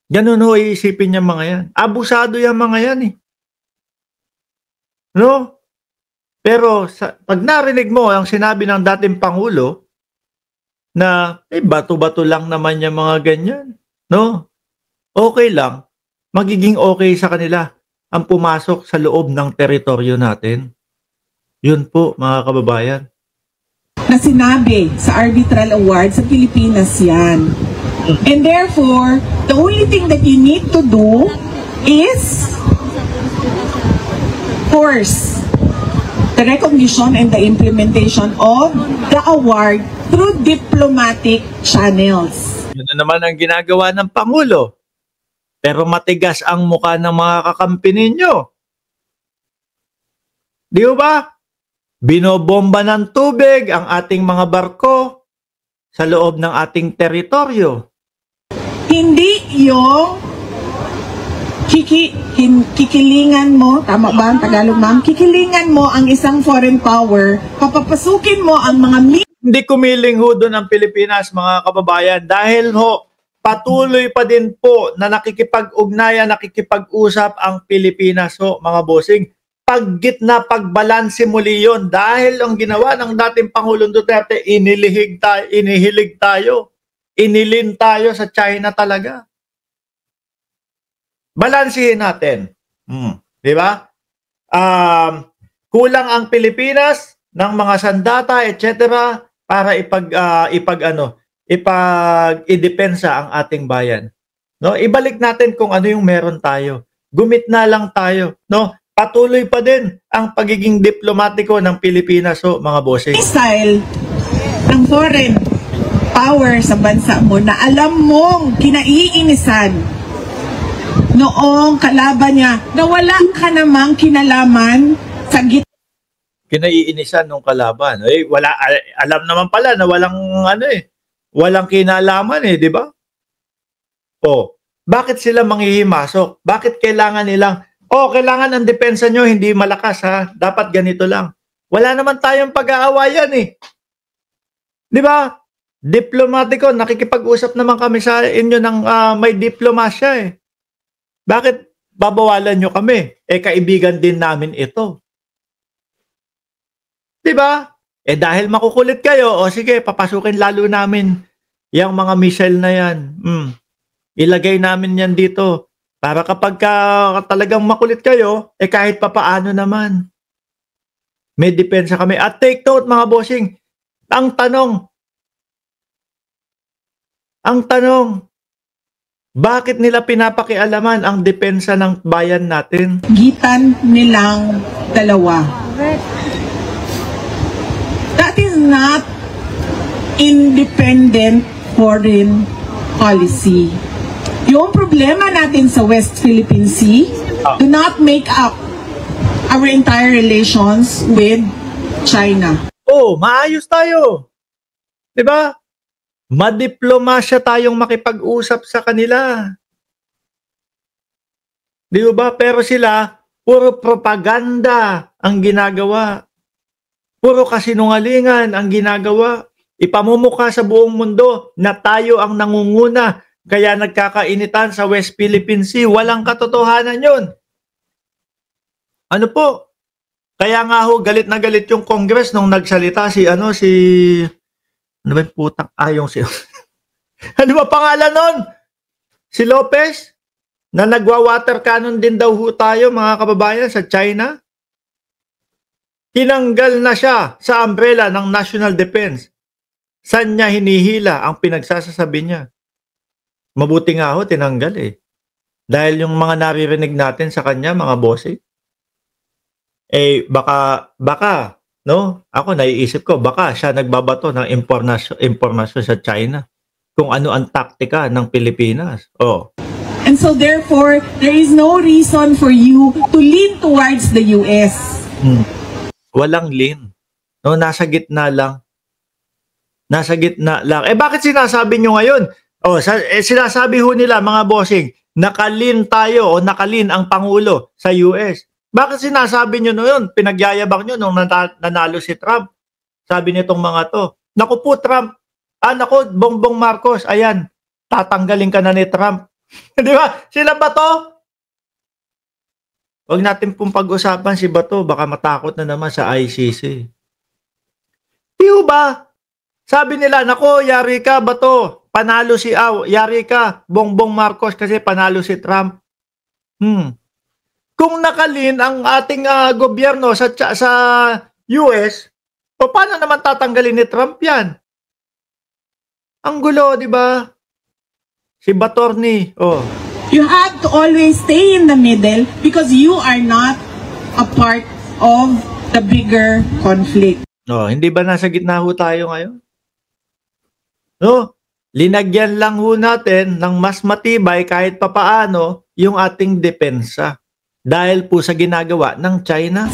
Gano'n ho iisipin niyang mga 'yan. Abusado 'yang mga 'yan, eh, 'no? Pero 'pag narinig mo ang sinabi ng dating pangulo na, eh, bato-bato lang naman yang mga ganyan, 'no? Okey lang, magiging okey sa kanila ang pumasok sa loob ng teritoryo natin. 'Yun po, mga kababayan. Na sinabi sa arbitral award sa Pilipinas yan. And therefore, the only thing that you need to do is force the recognition and the implementation of the award through diplomatic channels. Yun na naman ang ginagawa ng Pangulo. Pero matigas ang mukha ng mga kakampi ninyo. Di ba? Binobomba ng tubig ang ating mga barko sa loob ng ating teritoryo. Hindi yung kikilingan mo, tama ba ang Tagalog ma'am? Kikilingan mo ang isang foreign power, papapasukin mo ang mga Hindi kumiling ho doon ang Pilipinas, mga kababayan, dahil ho patuloy pa din po na nakikipag-ugnayan, nakikipag-usap ang Pilipinas ho, mga bossing. Paggitna, pagbalanse muli yun dahil ang ginawa ng dating Pangulong Duterte, inihilig tayo, inilin tayo sa China talaga. Balansehin natin. Di ba? Kulang ang Pilipinas ng mga sandata, etc. para ipag-idepensa ang ating bayan. No? Ibalik natin kung ano yung meron tayo. Gumitna lang tayo, no? Patuloy pa din ang pagiging diplomatiko ng Pilipinas, so mga bossing. Style ng foreign power sa bansa mo na alam mong kinaiinisan noong kalaban niya na wala ka namang kinalaman sa kinaiinisan ng kalaban. Eh, alam naman pala na walang kinalaman, eh, di ba? O, bakit sila manghihimasok? Bakit kailangan nilang kailangan ang depensa nyo hindi malakas, ha? Dapat ganito lang. Wala naman tayong pag-aawayan, eh. Di ba? Diplomatiko, nakikipag-usap naman kami sa inyo ng may diplomasya, eh. Bakit babawalan nyo kami? Eh, kaibigan din namin ito. Di ba? Eh, dahil makukulit kayo, sige, papasukin lalo namin yung mga missile na yan. Ilagay namin yan dito. Para kapag talagang makulit kayo, eh kahit papaano naman. May depensa kami. At take note, mga bossing, ang tanong, bakit nila pinapakialaman ang depensa ng bayan natin? Gitan nilang dalawa. That is not independent foreign policy. Yung problema natin sa West Philippine Sea do not make up our entire relations with China. Maayos tayo. 'Di ba? Madiplomasya tayong makipag-usap sa kanila. 'Di ba? Pero sila, puro propaganda ang ginagawa. Puro kasinungalingan ang ginagawa. Ipamumukha sa buong mundo na tayo ang nangunguna. Kaya nagkakainitan sa West Philippine Sea. Walang katotohanan yun. Ano po? Kaya nga ho, galit na galit yung Congress nung nagsalita ano ba yung putang ano ba pangalan nun? Si Lopez? Na nagwa-water cannon din daw ho tayo, mga kababayan, sa China? Tinanggal na siya sa umbrella ng National Defense. Saan niya hinihila ang pinagsasasabi niya? Mabuti nga ho, tinanggal, eh. Dahil yung mga naririnig natin sa kanya, mga bossing, eh, baka, no? Ako, naiisip ko, baka siya nagbabato ng impormasyon sa China kung ano ang taktika ng Pilipinas. And so therefore, there is no reason for you to lean towards the US. Walang lean. No, nasa gitna lang. Nasa gitna lang. Eh, bakit sinasabi nyo ngayon? Sinasabi ho nila, mga bossing, nakalin tayo o nakalin ang Pangulo sa US. Bakit sinasabi nyo noon? Pinagyayabang nyo nung nanalo si Trump. Sabi nitong mga to, naku po Trump, naku Bongbong Marcos, ayan, tatanggalin ka na ni Trump Di ba? Sila ba to? Huwag natin pong pag-usapan si Bato, baka matakot na naman sa ICC. Di ba? Sabi nila, nako, yari ka, Bato, panalo si yari ka, Bongbong Marcos kasi panalo si Trump. Kung nakalin ang ating gobyerno sa US, o paano naman tatanggalin ni Trump yan? Ang gulo, di ba? Si Batorni, You have to always stay in the middle because you are not a part of the bigger conflict. Hindi ba nasa gitna ho tayo ngayon? No? Linagyan lang ho natin ng mas matibay kahit papaano yung ating depensa dahil po sa ginagawa ng China.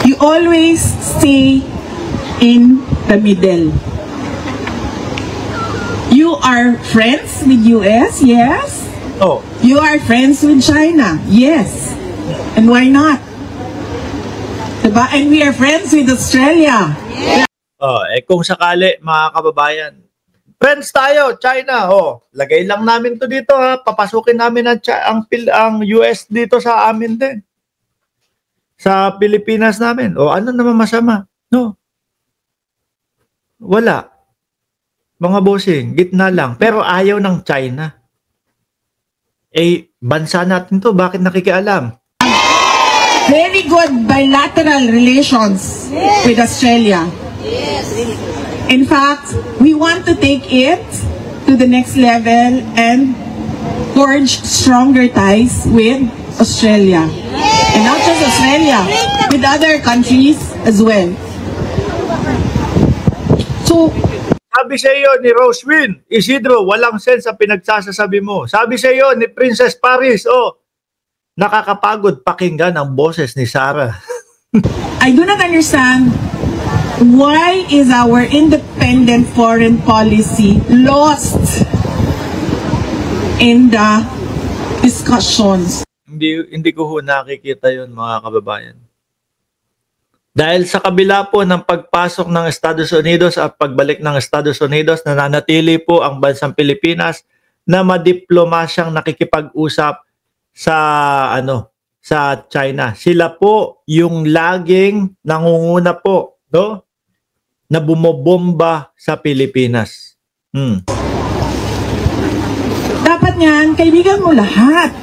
You always stay in the middle. You are friends with US, yes. You are friends with China, yes. And why not? Diba? And we are friends with Australia. Kung sakali, mga kababayan, friends tayo, China, lagay lang namin to dito ha, papasukin namin ang US dito sa amin din. Sa Pilipinas namin. Ano naman masama? No. Wala. Mga bossing, gitna lang. Pero ayaw ng China. Bansa natin to, bakit nakikialam? Very good bilateral relations with Australia. In fact, we want to take it to the next level and forge stronger ties with Australia. And not just Australia, with other countries as well. So, sabi sa iyo ni Rosewin, Isidro, walang sense ang pinagsasasabi mo. Sabi sa iyo ni Princess Paris, nakakapagod pakinggan ang boses ni Sarah. I do not understand why is our independent foreign policy lost in the discussions. Hindi ko ho nakikita yun, mga kababayan. Dahil sa kabila po ng pagpasok ng Estados Unidos at pagbalik ng Estados Unidos, nananatili po ang bansang Pilipinas na madiplomasyang nakikipag-usap sa China. Sila po yung laging nangunguna po, na bumobomba sa Pilipinas. Dapat niyan, kaibigan mo lahat.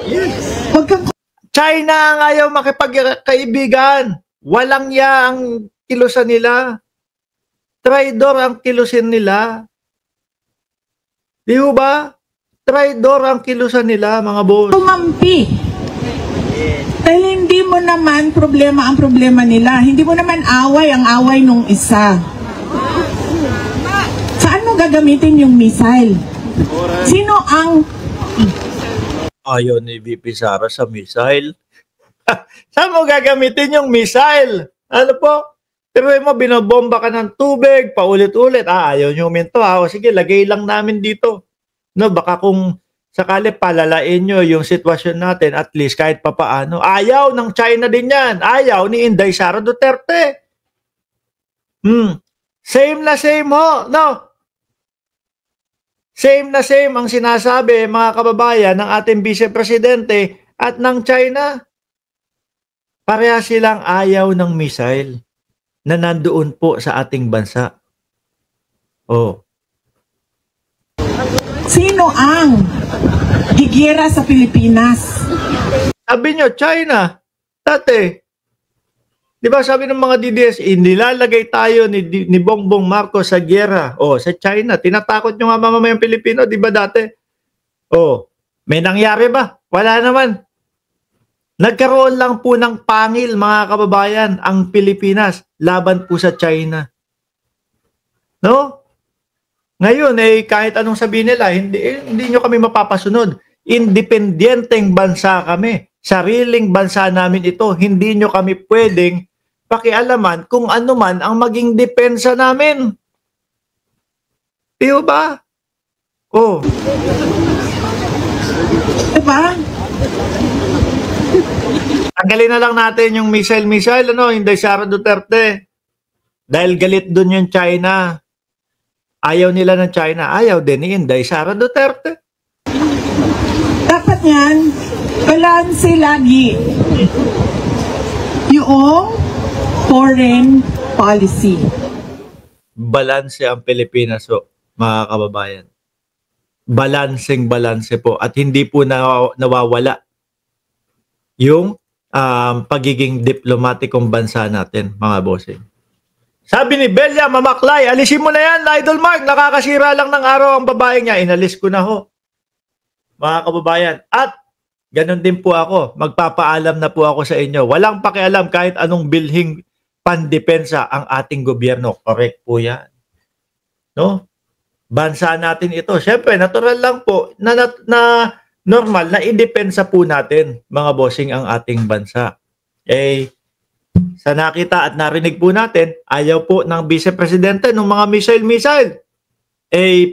Yes. Huwag kang... China ang ayaw makipagkaibigan. Walang ang kilusan nila. Traidor ang kilusin nila. Di ba? Traidor ang kilusan nila, mga boss. Tumampi. Dahil hindi mo naman problema ang problema nila. Hindi mo naman away ang away nung isa. Saan mo gagamitin yung missile? Sino ang... Ayaw ni VP Sara sa missile. Saan mo gagamitin yung missile? Ano po? Pero mo, binobomba ka ng tubig, paulit-ulit. Ayaw nyo minto. Sige, lagay lang namin dito. Baka kung sakali palalain nyo yung sitwasyon natin, at least kahit papaano. Ayaw ng China din yan. Ayaw ni Inday Sara Duterte. Same na same ho. Same na same ang sinasabi, mga kababayan, ng ating Vice Presidente at ng China. Pareha silang ayaw ng missile na nandoon po sa ating bansa. Sino ang higira sa Pilipinas? Sabi nyo, China. Dati, di ba sabi ng mga DDS, nilalagay tayo ni Bongbong Marcos sa giyera. Sa China. Tinatakot nyo nga mamamayang Pilipino, di ba dati? May nangyari ba? Wala naman. Nagkaroon lang po ng pangil, mga kababayan, ang Pilipinas laban po sa China. Ngayon, kahit anong sabihin nila, hindi nyo kami mapapasunod. Independenteng bansa kami. Sariling bansa namin ito. Hindi nyo kami pwedeng pakialaman kung ano man ang maging depensa namin. Di ba? Diba? Tanggalin na lang natin yung missile, Inday Sara Duterte. Dahil galit dun yung China. Ayaw nila ng China. Ayaw din ni Inday Sara Duterte. Dapat yan, balanse lagi yung foreign policy. Balanse ang Pilipinas po, mga kababayan. Balanse po. At hindi po nawawala yung pagiging diplomatikong bansa natin, mga bossing. Sabi ni Belia Mamaklay, alisin mo na yan, Idol Mark. Nakakasira lang ng araw ang babae niya. Inalis ko na ho, mga kababayan. At ganun din po ako. Magpapaalam na po ako sa inyo. Walang pakialam kahit anong bilhing pandepensa ang ating gobyerno. Correct po yan. No? Bansa natin ito. Siyempre, natural lang po na normal na idepensa po natin, mga bossing, ang ating bansa. Sa nakita at narinig po natin, ayaw po ng Vice Presidente ng mga missile.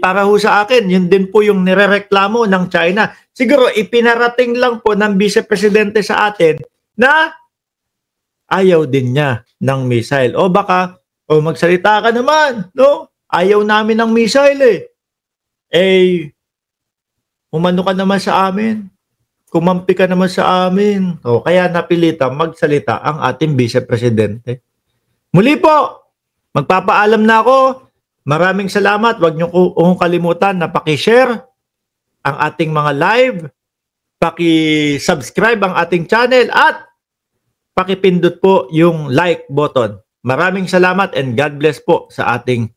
Para ho sa akin, yun din po yung nirereklamo ng China. Siguro, ipinarating lang po ng Vice Presidente sa atin na ayaw din niya ng missile. O baka, magsalita ka naman, no? Ayaw namin ng missile umano ka naman sa amin. Kumampi ka naman sa amin. Kaya napilitan magsalita ang ating Vice Presidente. Muli po, magpapaalam na ako. Maraming salamat. Huwag niyo kong kalimutan na paki-share ang ating mga live, paki-subscribe ang ating channel, at pakipindot po yung like button. Maraming salamat and God bless po sa ating